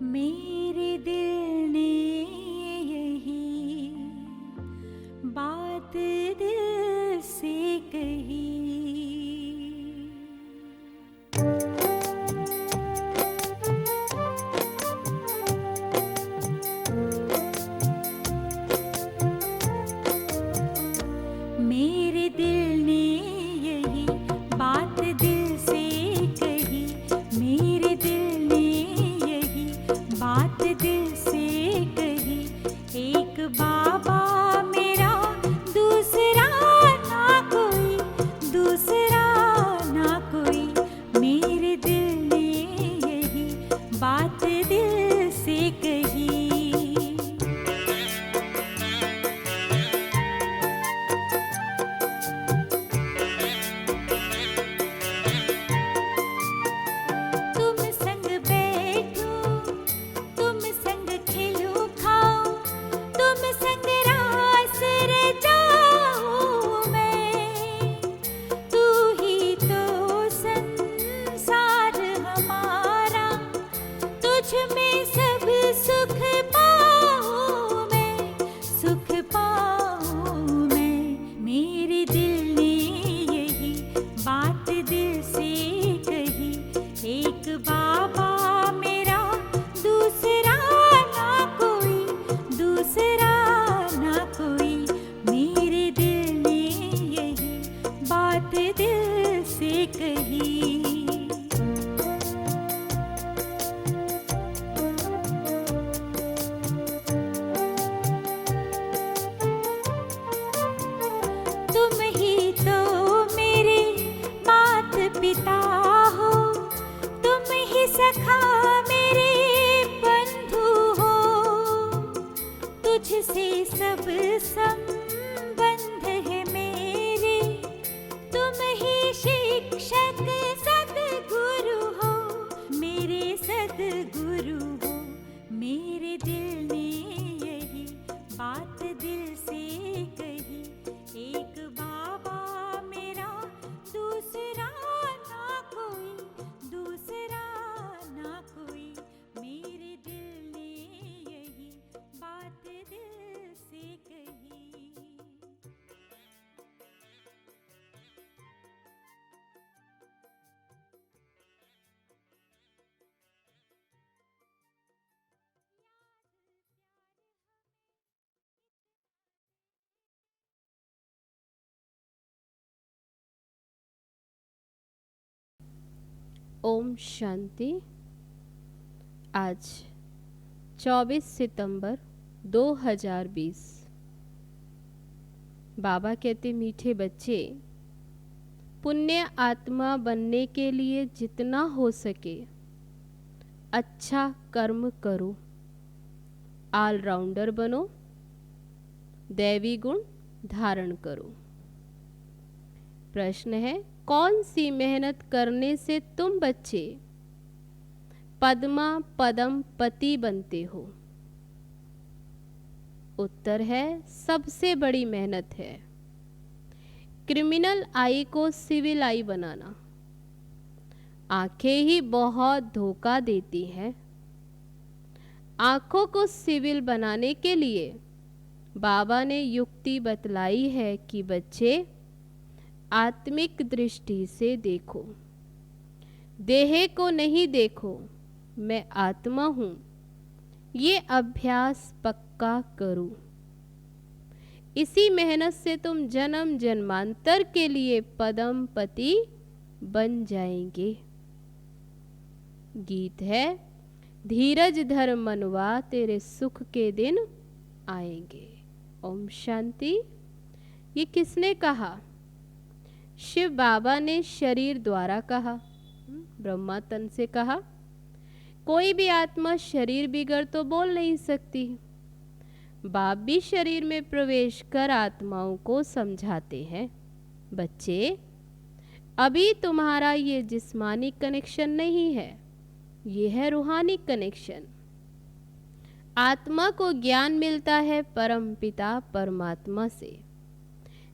मेरे दिल ने यही बात दिल से कही। मेरे दिल ने यही बात दिल से कही। मेरे दिल ने यही बात दिल से कही। एक बाबा मेरा दूसरा ना कोई, दूसरा ना कोई। मेरे दिल ने यही बात दिल से कही। तुम संग बैठूं, तुम संग खेलूं खाऊं, तुम संग रास रचाऊं मैं। तू ही तो संसार हमारा, तुझ में सब सुख पाऊं मैं, सुख पाऊं मैं। मेरे दिल ने यही बात दिल से कही। एक बाबा मेरा दूसरा ना कोई, दूसरा ना कोई। मेरे दिल ने यही बात दिल से कही। तुम ही तो मेरे मात पिता हो, तुम ही सखा मेरे बंधु हो। तुझसे सब संबंध है मेरे, तुम ही शिक्षक सद्गुरु हो, मेरे सद्गुरु हो। मेरे दिल ने यही बात दिल से कही। एक बाबा मेरा दूसरा ना कोई, दूसरा ना कोई। मेरे दिल ने यही बात दिल से कही। ओम शांति। आज 24 सितंबर 2020। बाबा कहते, मीठे बच्चे, पुण्य आत्मा बनने के लिए जितना हो सके अच्छा कर्म करो, ऑलराउंडर बनो, दैवी गुण धारण करो। प्रश्न है, कौन सी मेहनत करने से तुम बच्चे पद्मा पदम पति बनते हो? उत्तर है, सबसे बड़ी मेहनत है क्रिमिनल आई को सिविल आई बनाना। आंखें ही बहुत धोखा देती हैं। आंखों को सिविल बनाने के लिए बाबा ने युक्ति बतलाई है कि बच्चे आत्मिक दृष्टि से देखो, देह को नहीं देखो, मैं आत्मा हूँ। ये अभ्यास पक्का करो। इसी मेहनत से तुम जन्म जन्मांतर के लिए पदम पति बन जाएंगे। गीत है, धीरज धर मनवा, तेरे सुख के दिन आएंगे। ओम शांति। ये किसने कहा? शिव बाबा ने शरीर द्वारा कहा, ब्रह्मा तन से कहा। कोई भी आत्मा शरीर बिगर तो बोल नहीं सकती। बाप भी शरीर में प्रवेश कर आत्माओं को समझाते हैं, बच्चे अभी तुम्हारा ये जिस्मानी कनेक्शन नहीं है, ये है रूहानी कनेक्शन। आत्मा को ज्ञान मिलता है परम पिता परमात्मा से।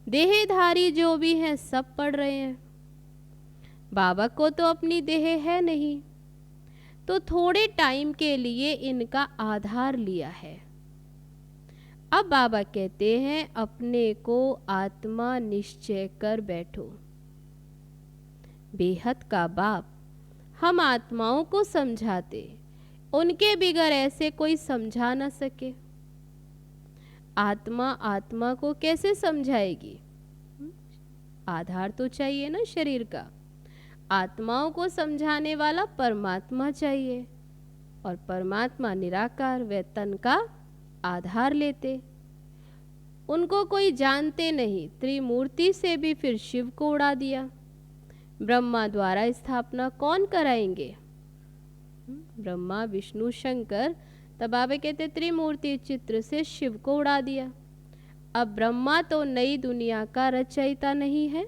देहधारी जो भी हैं सब पढ़ रहे हैं। बाबा को तो अपनी देह है नहीं, तो थोड़े टाइम के लिए इनका आधार लिया है। अब बाबा कहते हैं अपने को आत्मा निश्चय कर बैठो। बेहद का बाप हम आत्माओं को समझाते, उनके बिगर ऐसे कोई समझा न सके। आत्मा आत्मा को कैसे समझाएगी? आधार तो चाहिए ना शरीर का। आत्माओं को समझाने वाला परमात्मा चाहिए, और परमात्मा निराकार व तन का आधार लेते। उनको कोई जानते नहीं, त्रिमूर्ति से भी फिर शिव को उड़ा दिया। ब्रह्मा द्वारा स्थापना कौन कराएंगे? ब्रह्मा विष्णु शंकर। तब बाबा कहते त्रिमूर्ति चित्र से शिव को उड़ा दिया। अब ब्रह्मा तो नई दुनिया का रचयिता नहीं है,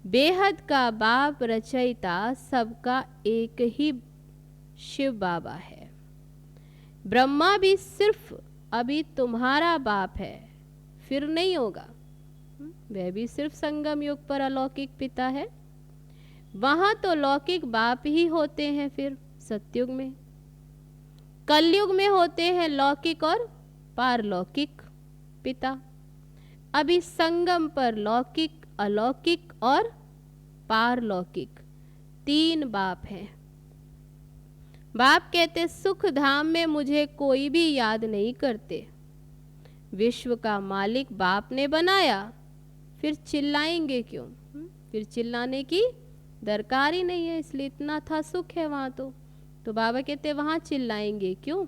बेहद का बाप रचयिता सबका एक ही शिव बाबा है। ब्रह्मा भी सिर्फ अभी तुम्हारा बाप है, फिर नहीं होगा। वह भी सिर्फ संगम युग पर अलौकिक पिता है, वहां तो लौकिक बाप ही होते हैं। फिर सतयुग में, कलयुग में होते हैं लौकिक और पारलौकिक पिता। अभी संगम पर लौकिक, अलौकिक और पारलौकिक तीन बाप हैं। बाप कहते सुख धाम में मुझे कोई भी याद नहीं करते। विश्व का मालिक बाप ने बनाया, फिर चिल्लाएंगे क्यों? फिर चिल्लाने की दरकार ही नहीं है, इसलिए इतना था सुख है वहाँ तो बाबा कहते वहाँ चिल्लाएंगे क्यों?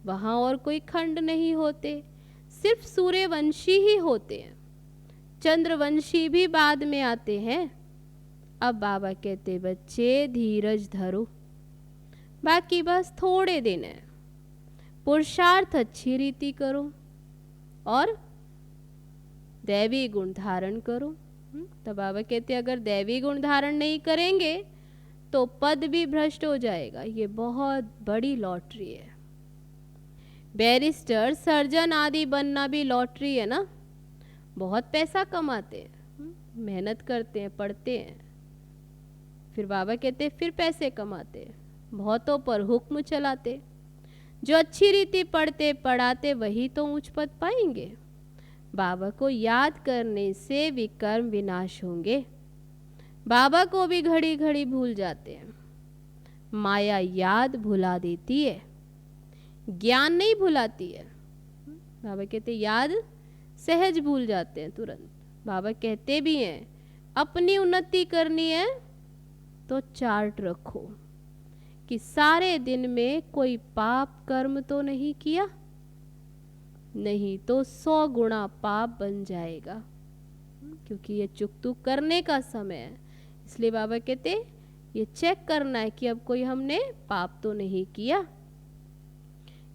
वहाँ और कोई खंड नहीं होते, सिर्फ सूर्यवंशी ही होते हैं, चंद्रवंशी भी बाद में आते हैं। अब बाबा कहते बच्चे धीरज धरो, बाकी बस थोड़े दिन है, पुरुषार्थ अच्छी रीति करो और दैवी गुण धारण करो। तो बाबा कहते अगर दैवी गुण धारण नहीं करेंगे तो पद भी भ्रष्ट हो जाएगा। ये बहुत बड़ी लॉटरी है। बैरिस्टर, सर्जन आदि बनना भी लॉटरी है ना। बहुत पैसा कमाते हैं, मेहनत करते हैं, पढ़ते हैं, फिर बाबा कहते फिर पैसे कमाते हैं, बहुतों पर हुक्म चलाते। जो अच्छी रीति पढ़ते पढ़ाते वही तो ऊंच पद पाएंगे। बाबा को याद करने से विकर्म विनाश होंगे। बाबा को भी घड़ी घड़ी भूल जाते हैं। माया याद भुला देती है, ज्ञान नहीं भुलाती है। बाबा कहते याद सहज भूल जाते हैं तुरंत। बाबा कहते भी हैं अपनी उन्नति करनी है तो चार्ट रखो कि सारे दिन में कोई पाप कर्म तो नहीं किया, नहीं तो 100 गुना पाप बन जाएगा, क्योंकि ये चुकतुक करने का समय है। इसलिए बाबा कहते ये चेक करना है कि अब कोई हमने पाप तो नहीं किया।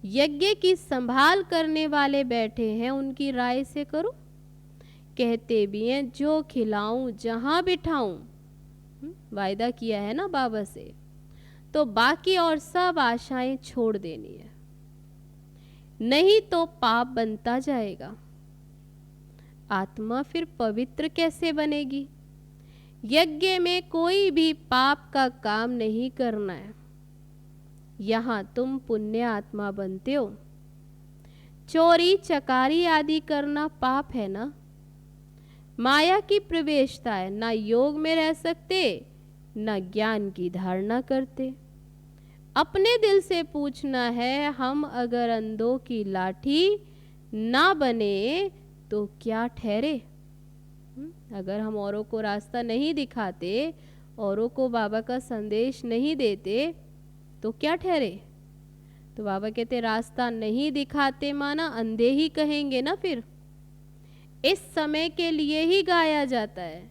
यज्ञ की संभाल करने वाले बैठे हैं, उनकी राय से करो। कहते भी हैं जो खिलाऊं जहां बिठाऊं, वायदा किया है ना बाबा से, तो बाकी और सब आशाएं छोड़ देनी है, नहीं तो पाप बनता जाएगा। आत्मा फिर पवित्र कैसे बनेगी? यज्ञ में कोई भी पाप का काम नहीं करना है, यहां तुम पुण्य आत्मा बनते हो। चोरी चकारी आदि करना पाप है ना, माया की प्रवेशता है, ना योग में रह सकते ना ज्ञान की धारणा करते। अपने दिल से पूछना है, हम अगर अंधों की लाठी ना बने तो क्या ठहरे? अगर हम औरों को रास्ता नहीं दिखाते, औरों को बाबा का संदेश नहीं देते तो क्या ठहरे? तो बाबा कहते रास्ता नहीं दिखाते माना अंधे ही कहेंगे ना। फिर इस समय के लिए ही गाया जाता है,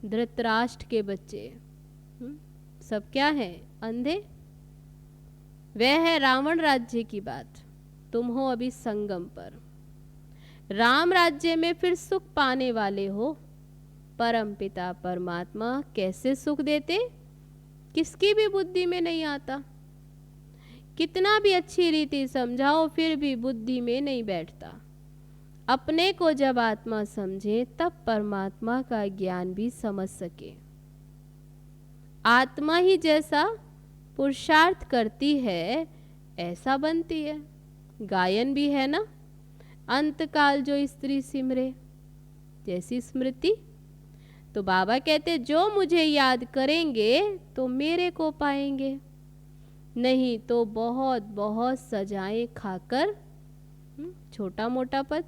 धृतराष्ट्र के बच्चे सब क्या है? अंधे। वह है रावण राज्य की बात, तुम हो अभी संगम पर। राम राज्य में फिर सुख पाने वाले हो। परम पिता परमात्मा कैसे सुख देते, किसकी भी बुद्धि में नहीं आता। कितना भी अच्छी रीति समझाओ फिर भी बुद्धि में नहीं बैठता। अपने को जब आत्मा समझे तब परमात्मा का ज्ञान भी समझ सके। आत्मा ही जैसा पुरुषार्थ करती है ऐसा बनती है। गायन भी है ना, अंतकाल जो स्त्री सिमरे जैसी स्मृति। तो बाबा कहते जो मुझे याद करेंगे तो मेरे को पाएंगे, नहीं तो बहुत बहुत सजाएं खाकर छोटा मोटा पद।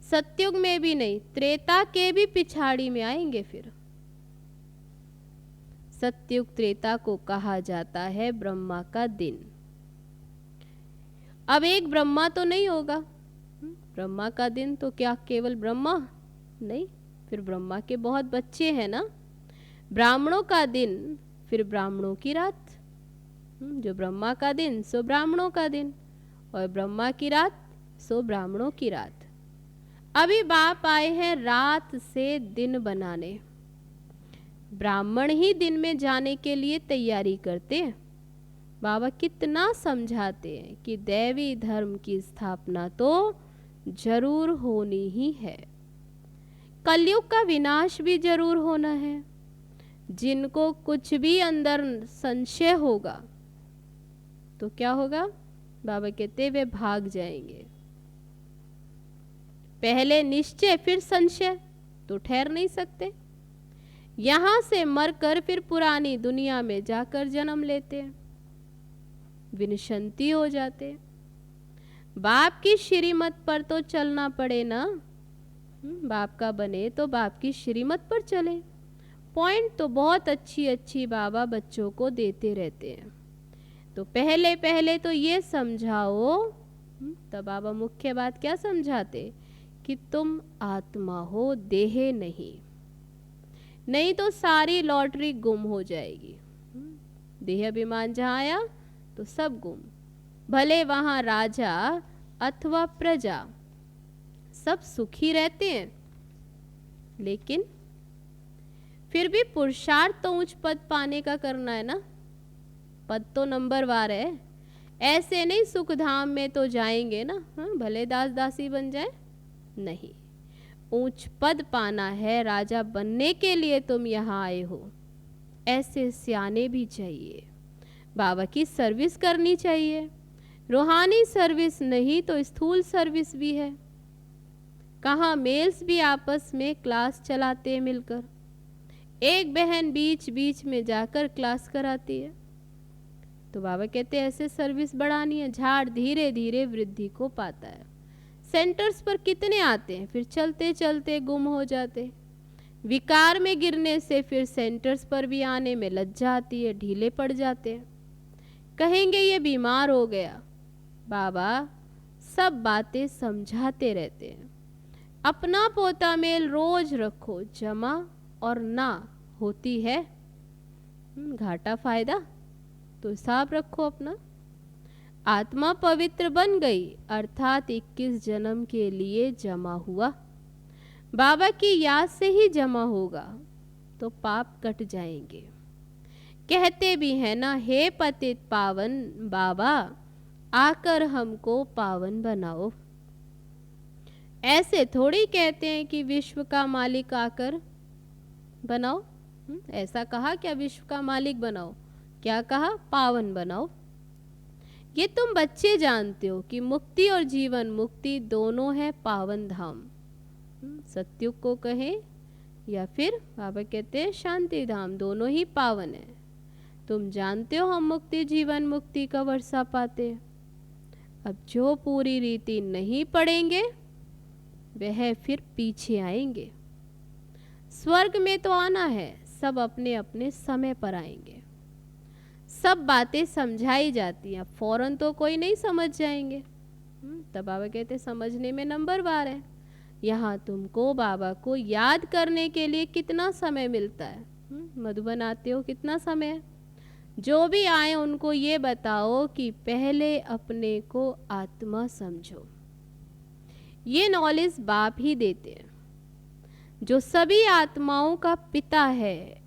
सतयुग में भी नहीं, त्रेता के भी पिछाड़ी में आएंगे। फिर सतयुग त्रेता को कहा जाता है ब्रह्मा का दिन। अब एक ब्रह्मा तो नहीं होगा, ब्रह्मा का दिन तो क्या केवल ब्रह्मा नहीं, फिर ब्रह्मा के बहुत बच्चे हैं ना। ब्राह्मणों का दिन फिर ब्राह्मणों की रात, जो ब्रह्मा का दिन सो ब्राह्मणों का दिन, और ब्रह्मा की रात सो ब्राह्मणों की रात। अभी बाप आए हैं रात से दिन बनाने। ब्राह्मण ही दिन में जाने के लिए तैयारी करते हैं। बाबा कितना समझाते हैं कि दैवी धर्म की स्थापना तो जरूर होनी ही है, कलयुग का विनाश भी जरूर होना है। जिनको कुछ भी अंदर संशय होगा तो क्या होगा, बाबा कहते वे भाग जाएंगे। पहले निश्चय फिर संशय तो ठहर नहीं सकते। यहां से मरकर फिर पुरानी दुनिया में जाकर जन्म लेते हैं, विनशंती हो जाते। बाप की श्रीमत पर तो चलना पड़े ना, बाप का बने तो बाप की श्रीमत पर चले। पॉइंट तो बहुत अच्छी अच्छी बाबा बच्चों को देते रहते हैं। तो पहले पहले तो ये समझाओ, तब बाबा मुख्य बात क्या समझाते कि तुम आत्मा हो, देह नहीं, नहीं तो सारी लॉटरी गुम हो जाएगी। देह अभिमान जहाँ आया तो सब गुम, भले वहाँ राजा अथवा प्रजा सब सुखी रहते हैं, लेकिन फिर भी पुरुषार्थ तो उच्च पद पाने का करना है ना। पद तो नंबर वार है, ऐसे नहीं सुख धाम में तो जाएंगे ना, भले दास दासी बन जाए, नहीं, ऊंच पद पाना है, राजा बनने के लिए तुम यहाँ आए हो। ऐसे सियाने भी चाहिए, बाबा की सर्विस करनी चाहिए। रूहानी सर्विस नहीं तो स्थूल सर्विस भी है। कहाँ मेल्स भी आपस में क्लास चलाते हैं मिलकर, एक बहन बीच बीच में जाकर क्लास कराती है। तो बाबा कहते हैं ऐसे सर्विस बढ़ानी है। झाड़ धीरे धीरे वृद्धि को पाता है। सेंटर्स पर कितने आते हैं, फिर चलते चलते गुम हो जाते। विकार में गिरने से फिर सेंटर्स पर भी आने में लज्जा आती है, ढीले पड़ जाते हैं, कहेंगे ये बीमार हो गया। बाबा सब बातें समझाते रहते हैं। अपना पोता मेल रोज रखो, जमा और ना होती है घाटा फायदा, तो हिसाब रखो अपना। आत्मा पवित्र बन गई अर्थात 21 जन्म के लिए जमा हुआ। बाबा की याद से ही जमा होगा तो पाप कट जाएंगे। कहते भी है ना, हे पतित पावन बाबा आकर हमको पावन बनाओ। ऐसे थोड़ी कहते हैं कि विश्व का मालिक आकर बनाओ। ऐसा कहा क्या विश्व का मालिक बनाओ, क्या कहा पावन बनाओ। ये तुम बच्चे जानते हो कि मुक्ति और जीवन मुक्ति दोनों है पावन धाम। सतयुग को कहें या फिर बाबा कहते हैं शांति धाम, दोनों ही पावन है। तुम जानते हो हम मुक्ति जीवन मुक्ति का वर्षा पाते। अब जो पूरी रीति नहीं पढ़ेंगे वह फिर पीछे आएंगे। स्वर्ग में तो आना है, सब अपने अपने समय पर आएंगे। सब बातें समझाई जाती हैं, फौरन तो कोई नहीं समझ जाएंगे। तब बाबा कहते समझने में नंबर वार है। यहाँ तुमको बाबा को याद करने के लिए कितना समय मिलता है। मधुबन आते हो कितना समय है। जो भी आए उनको ये बताओ कि पहले अपने को आत्मा समझो। ये नॉलेज बाप ही देते हैं, जो सभी आत्माओं का पिता है।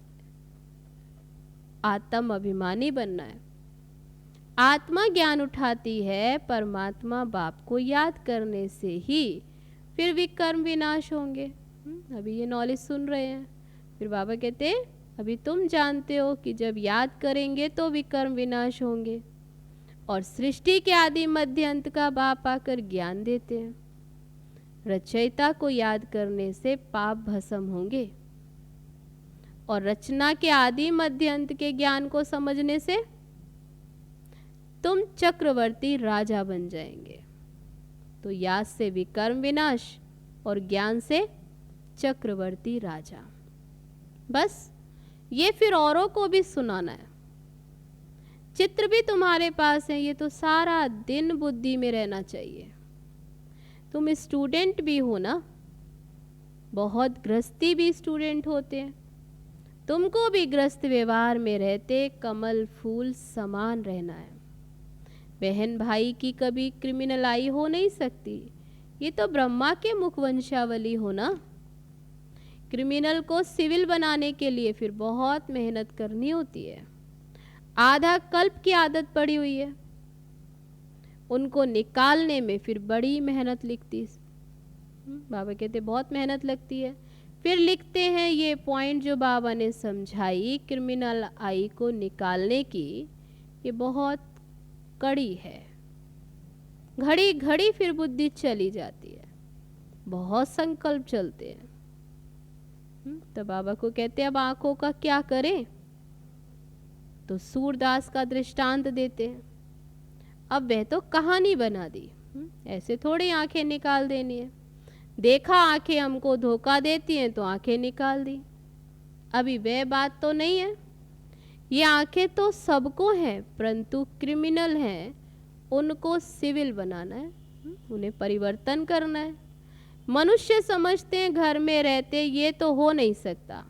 आत्म अभिमानी बनना है। आत्मा ज्ञान उठाती है परमात्मा बाप को याद करने से ही, फिर विकर्म विनाश होंगे। अभी ये नॉलेज सुन रहे हैं, फिर बाबा कहते अभी तुम जानते हो कि जब याद करेंगे तो विकर्म विनाश होंगे, और सृष्टि के आदि मध्य अंत का बाप आकर ज्ञान देते हैं। रचयिता को याद करने से पाप भस्म होंगे, और रचना के आदि मध्य अंत के ज्ञान को समझने से तुम चक्रवर्ती राजा बन जाएंगे। तो याद से विकर्म विनाश और ज्ञान से चक्रवर्ती राजा। बस ये फिर औरों को भी सुनाना है। चित्र भी तुम्हारे पास है, ये तो सारा दिन बुद्धि में रहना चाहिए। तुम स्टूडेंट भी हो ना, बहुत गृहस्थी भी स्टूडेंट होते हैं। तुमको भी गृहस्थ व्यवहार में रहते कमल फूल समान रहना है। बहन भाई की कभी क्रिमिनलाई हो नहीं सकती, ये तो ब्रह्मा के मुख वंशावली हो ना। क्रिमिनल को सिविल बनाने के लिए फिर बहुत मेहनत करनी होती है, आधा कल्प की आदत पड़ी हुई है। उनको निकालने में फिर बड़ी मेहनत लगती है। बाबा कहते बहुत मेहनत लगती है। फिर लिखते हैं ये पॉइंट जो बाबा ने समझाई क्रिमिनल आई को निकालने की, ये बहुत कड़ी है। घड़ी घड़ी फिर बुद्धि चली जाती है, बहुत संकल्प चलते हैं। तो बाबा को कहते अब आंखों का क्या करें, तो सूरदास का दृष्टांत देते हैं। अब वह तो कहानी बना दी, ऐसे थोड़ी आंखें निकाल देनी है। देखा आंखें हमको धोखा देती हैं तो आंखें निकाल दी। अभी वह बात तो नहीं है। ये आंखें तो सबको हैं, परंतु क्रिमिनल हैं, उनको सिविल बनाना है, उन्हें परिवर्तन करना है। मनुष्य समझते हैं घर में रहते ये तो हो नहीं सकता।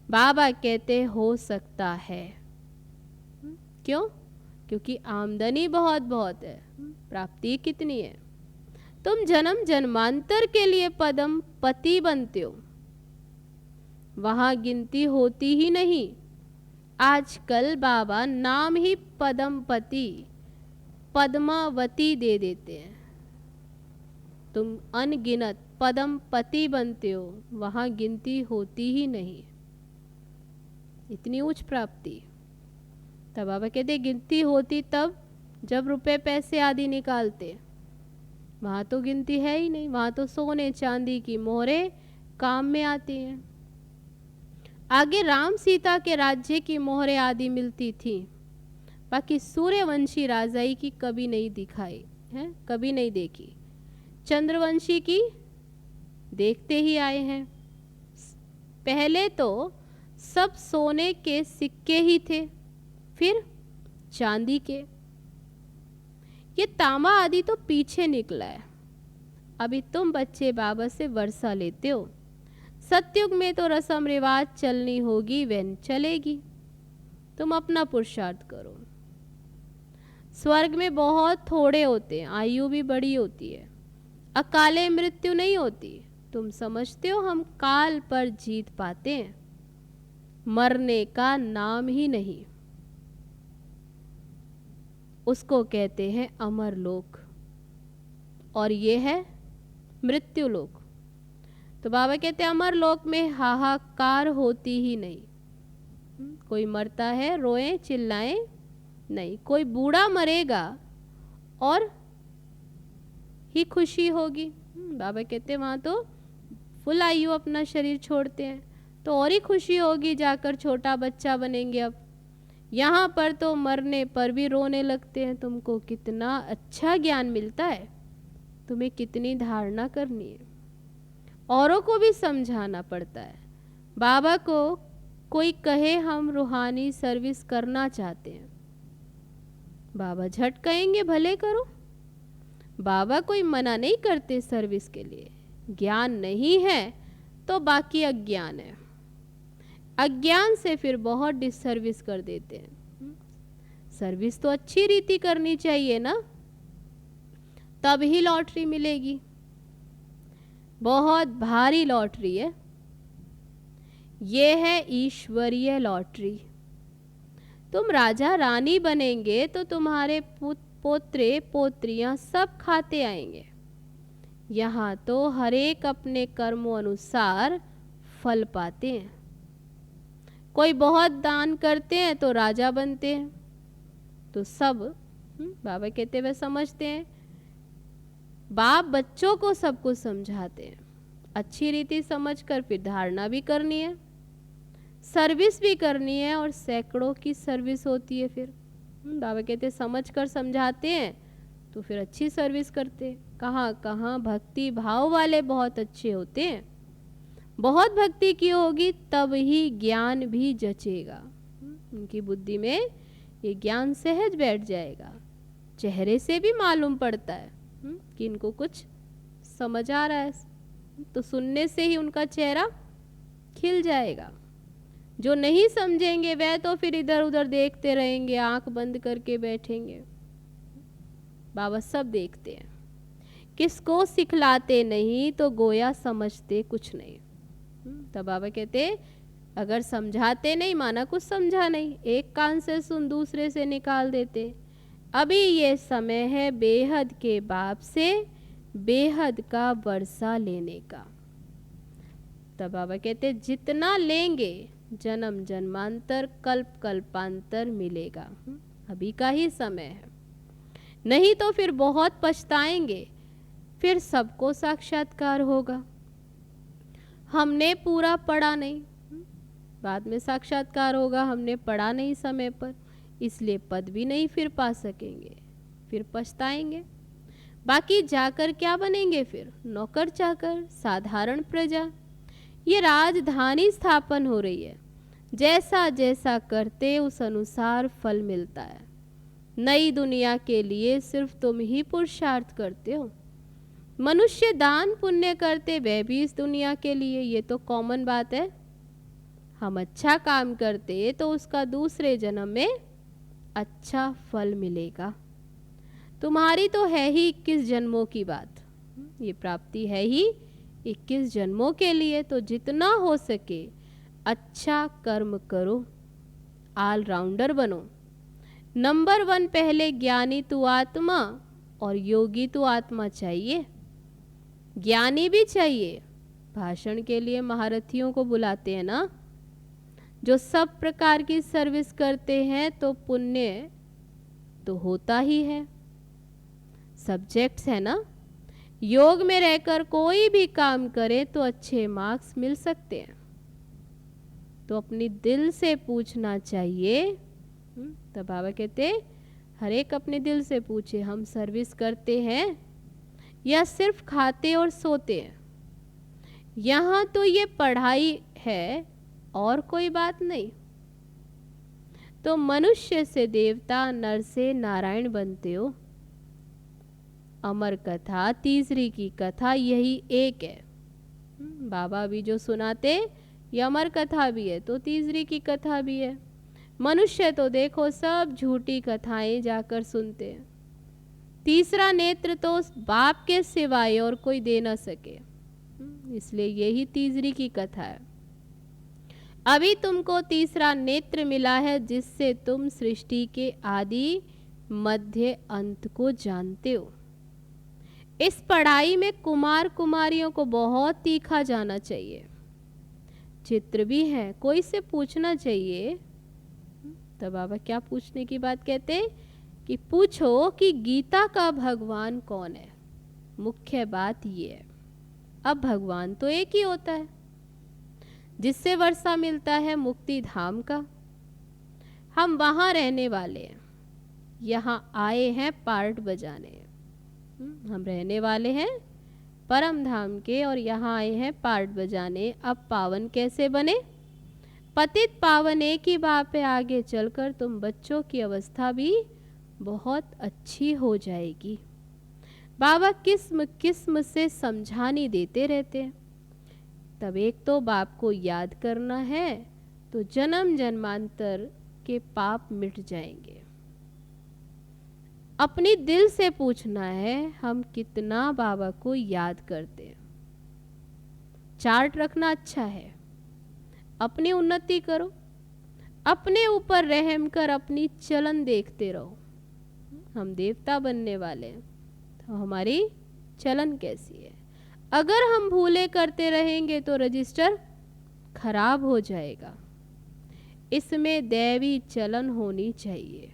बाबा कहते हो सकता है। क्यों? क्योंकि आमदनी बहुत बहुत है, प्राप्ति कितनी है। तुम जन्म जन्मांतर के लिए पदम पति बनते हो, वहां गिनती होती ही नहीं। आजकल बाबा नाम ही पदमपति पद्मावती दे देते हैं। तुम अनगिनत पदमपति बनते हो, वहां गिनती होती ही नहीं। इतनी उच्च प्राप्ति। तब बाबा कहते गिनती होती तब जब रुपए पैसे आदि निकालते, वहां तो गिनती है ही नहीं। वहां तो सोने चांदी की मोहरें काम में आती हैं। आगे राम सीता के राज्य की मोहरें आदि मिलती थी, बाकी सूर्यवंशी राजाई की कभी नहीं दिखाई है, कभी नहीं देखी। चंद्रवंशी की देखते ही आए हैं। पहले तो सब सोने के सिक्के ही थे, फिर चांदी के। ये तांबा आदि तो पीछे निकला है। अभी तुम बच्चे बाबा से वर्षा लेते हो। सतयुग में तो रस्म रिवाज चलनी होगी, वैन चलेगी। तुम अपना पुरुषार्थ करो। स्वर्ग में बहुत थोड़े होते हैं, आयु भी बड़ी होती है, अकाले मृत्यु नहीं होती। तुम समझते हो हम काल पर जीत पाते हैं, मरने का नाम ही नहीं। उसको कहते हैं अमर लोक, और ये है मृत्यु लोक। तो बाबा कहते हैं अमर लोक में हाहाकार होती ही नहीं। कोई मरता है रोए चिल्लाएं नहीं, कोई बूढ़ा मरेगा और ही खुशी होगी। बाबा कहते हैं वहां तो फुल आयु अपना शरीर छोड़ते हैं तो और ही खुशी होगी, जाकर छोटा बच्चा बनेंगे। अब यहाँ पर तो मरने पर भी रोने लगते हैं। तुमको कितना अच्छा ज्ञान मिलता है, तुम्हें कितनी धारणा करनी है। औरों को भी समझाना पड़ता है। बाबा को कोई कहे हम रूहानी सर्विस करना चाहते हैं, बाबा झट कहेंगे भले करो। बाबा कोई मना नहीं करते सर्विस के लिए। ज्ञान नहीं है तो बाकी अज्ञान है, अज्ञान से फिर बहुत डिसर्विस कर देते हैं। सर्विस तो अच्छी रीति करनी चाहिए ना, तब ही लॉटरी मिलेगी। बहुत भारी लॉटरी है ये, है ईश्वरीय लॉटरी। तुम राजा रानी बनेंगे तो तुम्हारे पोत्रे पोत्रियां सब खाते आएंगे। यहाँ तो हर एक अपने कर्मों अनुसार फल पाते हैं। कोई बहुत दान करते हैं तो राजा बनते हैं। तो सब बाबा कहते हुए समझते हैं। बाप बच्चों को सब कुछ समझाते हैं, अच्छी रीति समझकर फिर धारणा भी करनी है, सर्विस भी करनी है, और सैकड़ों की सर्विस होती है। फिर बाबा कहते हैं समझ कर समझाते हैं तो फिर अच्छी सर्विस करते हैं। कहाँ कहाँ भक्ति भाव वाले बहुत अच्छे होते हैं। बहुत भक्ति की होगी तब ही ज्ञान भी जचेगा। उनकी बुद्धि में ये ज्ञान सहज बैठ जाएगा। चेहरे से भी मालूम पड़ता है कि इनको कुछ समझ आ रहा है, तो सुनने से ही उनका चेहरा खिल जाएगा। जो नहीं समझेंगे वह तो फिर इधर उधर देखते रहेंगे, आंख बंद करके बैठेंगे। बाबा सब देखते हैं। किसको सिखलाते नहीं तो गोया समझते कुछ नहीं। तब बाबा कहते अगर समझाते नहीं माना कुछ समझा नहीं, एक कान से सुन दूसरे से निकाल देते। अभी ये समय है बेहद के बाप से बेहद का वर्षा लेने का। तब बाबा कहते जितना लेंगे जन्म जन्मांतर कल्प कल्पांतर मिलेगा। अभी का ही समय है, नहीं तो फिर बहुत पछताएंगे। फिर सबको साक्षात्कार होगा। हमने पूरा पढ़ा नहीं, बाद में साक्षात्कार होगा। हमने पढ़ा नहीं समय पर, इसलिए पद भी नहीं फिर पा सकेंगे, फिर पछताएंगे। बाकी जाकर क्या बनेंगे फिर? नौकर चाकर, साधारण प्रजा। ये राजधानी स्थापन हो रही है। जैसा जैसा करते उस अनुसार फल मिलता है। नई दुनिया के लिए सिर्फ तुम ही पुरुषार्थ करते हो। मनुष्य दान पुण्य करते वह भी इस दुनिया के लिए, ये तो कॉमन बात है। हम अच्छा काम करते तो उसका दूसरे जन्म में अच्छा फल मिलेगा। तुम्हारी तो है ही 21 जन्मों की बात, ये प्राप्ति है ही 21 जन्मों के लिए। तो जितना हो सके अच्छा कर्म करो, ऑलराउंडर बनो। नंबर 1 पहले ज्ञानी तू आत्मा और योगी तू आत्मा चाहिए। ज्ञानी भी चाहिए। भाषण के लिए महारथियों को बुलाते हैं ना, जो सब प्रकार की सर्विस करते हैं, तो पुण्य तो होता ही है। सब्जेक्ट्स है ना। योग में रहकर कोई भी काम करे तो अच्छे मार्क्स मिल सकते हैं। तो अपनी दिल से पूछना चाहिए। तब बाबा कहते हर एक अपने दिल से पूछे, हम सर्विस करते हैं या सिर्फ खाते और सोते हैं? यहाँ तो ये पढ़ाई है और कोई बात नहीं। तो मनुष्य से देवता, नर से नारायण बनते हो। अमर कथा तीसरी की कथा यही एक है। बाबा भी जो सुनाते ये अमर कथा भी है, तो तीसरी की कथा भी है। मनुष्य तो देखो सब झूठी कथाएं जाकर सुनते हैं। तीसरा नेत्र तो उस बाप के सिवाय और कोई दे न सके, इसलिए यही तीसरी की कथा है। अभी तुमको तीसरा नेत्र मिला है, जिससे तुम सृष्टि के आदि मध्य अंत को जानते हो। इस पढ़ाई में कुमार कुमारियों को बहुत तीखा जाना चाहिए। चित्र भी है, कोई से पूछना चाहिए। तो बाबा क्या पूछने की बात कहते कि पूछो कि गीता का भगवान कौन है। मुख्य बात ये है। अब भगवान तो एक ही होता है, जिससे वर्षा मिलता है मुक्ति धाम का। हम वहाँ रहने वाले हैं, यहाँ आए हैं पार्ट बजाने। हम रहने वाले हैं परम धाम के और यहाँ आए हैं पार्ट बजाने। अब पावन कैसे बने? पतित पावन एक ही बाप है। आगे चलकर तुम बच्चों की अवस्था भी बहुत अच्छी हो जाएगी। बाबा किस्म किस्म से समझानी देते रहते हैं। तब एक तो बाप को याद करना है, तो जन्म जन्मांतर के पाप मिट जाएंगे। अपनी दिल से पूछना है हम कितना बाबा को याद करते हैं। चार्ट रखना अच्छा है, अपनी उन्नति करो, अपने ऊपर रहम कर अपनी चलन देखते रहो। हम देवता बनने वाले हैं, तो हमारी चलन कैसी है? अगर हम भूले करते रहेंगे तो रजिस्टर खराब हो जाएगा। इसमें दैवी चलन होनी चाहिए।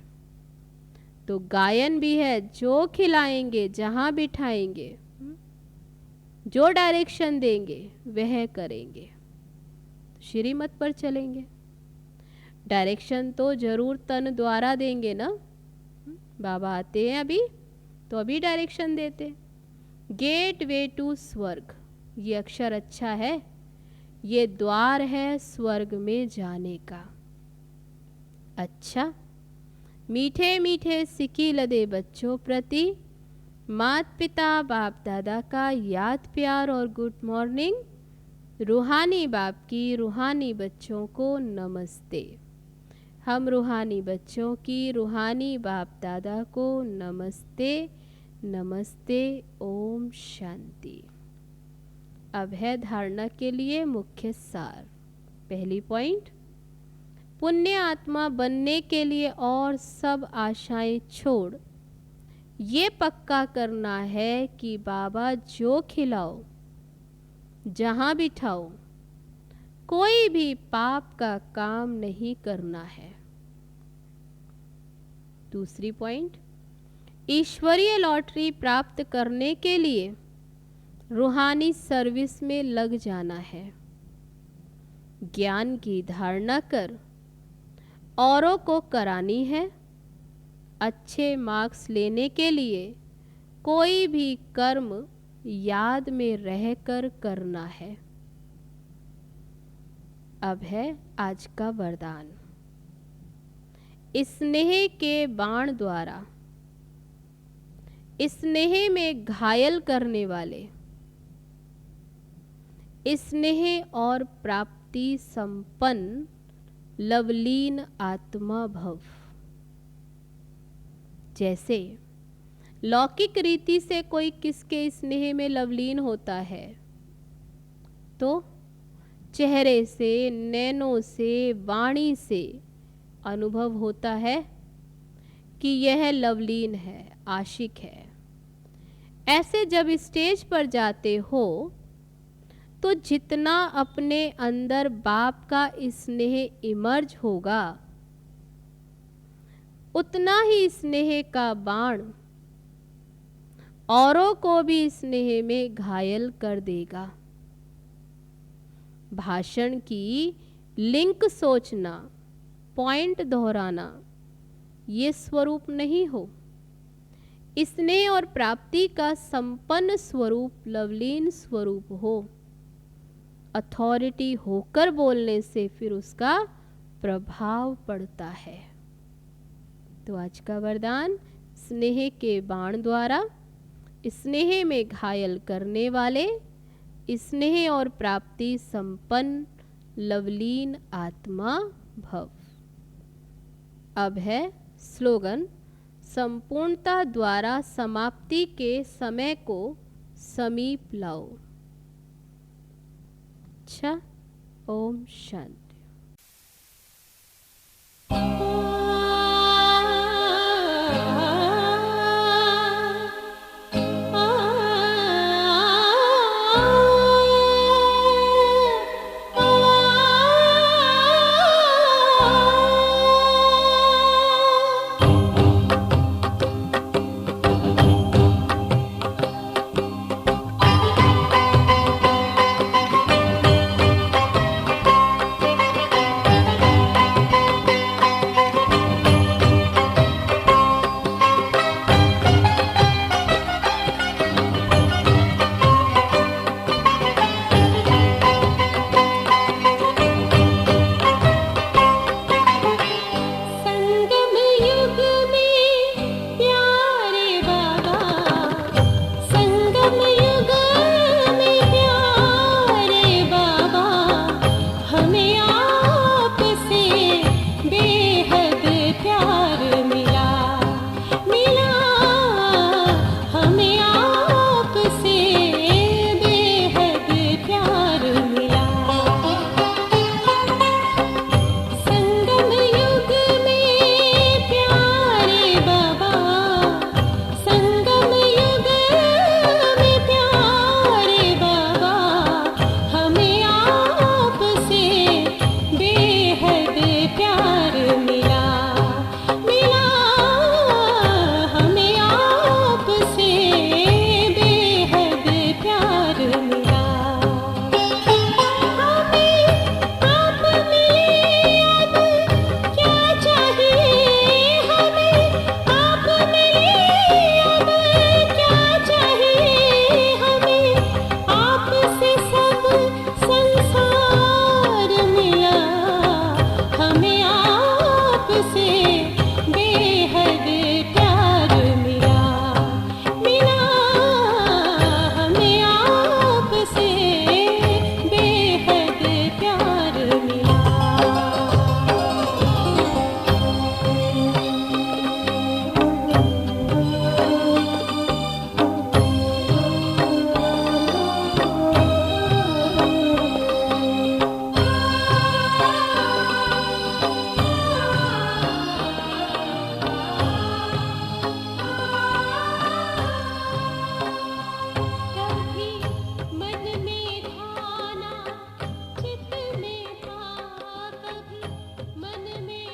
तो गायन भी है, जो खिलाएंगे, जहाँ बिठाएंगे, जो डायरेक्शन देंगे वह करेंगे, श्रीमत पर चलेंगे। डायरेक्शन तो जरूर तन द्वारा देंगे ना। बाबा आते हैं अभी, तो अभी डायरेक्शन देते। गेट वे टू स्वर्ग, ये अक्षर अच्छा है, ये द्वार है स्वर्ग में जाने का। अच्छा, मीठे मीठे सिकी लदे बच्चों प्रति माता पिता बाप दादा का याद प्यार और गुड मॉर्निंग। रूहानी बाप की रूहानी बच्चों को नमस्ते। हम रूहानी बच्चों की रूहानी बाप दादा को नमस्ते नमस्ते। ओम शांति। अब है धारणा के लिए मुख्य सार। पहली पॉइंट, पुण्य आत्मा बनने के लिए और सब आशाएं छोड़ ये पक्का करना है कि बाबा जो खिलाओ, जहाँ बिठाओ, कोई भी पाप का काम नहीं करना है। दूसरी पॉइंट, ईश्वरीय लॉटरी प्राप्त करने के लिए रूहानी सर्विस में लग जाना है। ज्ञान की धारणा कर औरों को करानी है। अच्छे मार्क्स लेने के लिए कोई भी कर्म याद में रहकर करना है। अब है आज का वरदान। स्नेह के बाण द्वारा स्नेह में घायल करने वाले स्नेह और प्राप्ति संपन्न लवलीन आत्मा भव। जैसे लौकिक रीति से कोई किसके स्नेह में लवलीन होता है, तो चेहरे से, नैनों से, वाणी से अनुभव होता है कि यह लवलीन है, आशिक है। ऐसे जब स्टेज पर जाते हो तो जितना अपने अंदर बाप का स्नेह इमर्ज होगा, उतना ही स्नेह का बाण औरों को भी स्नेह में घायल कर देगा। भाषण की लिंक सोचना, पॉइंट दोहराना, ये स्वरूप नहीं हो। स्नेह और प्राप्ति का संपन्न स्वरूप लवलीन स्वरूप हो। अथॉरिटी होकर बोलने से फिर उसका प्रभाव पड़ता है। तो आज का वरदान, स्नेह के बाण द्वारा स्नेह में घायल करने वाले स्नेह और प्राप्ति संपन्न लवलीन आत्मा भव। अब है स्लोगन, संपूर्णता द्वारा समाप्ति के समय को समीप लाओ। अच्छा, ओम शांति। मन में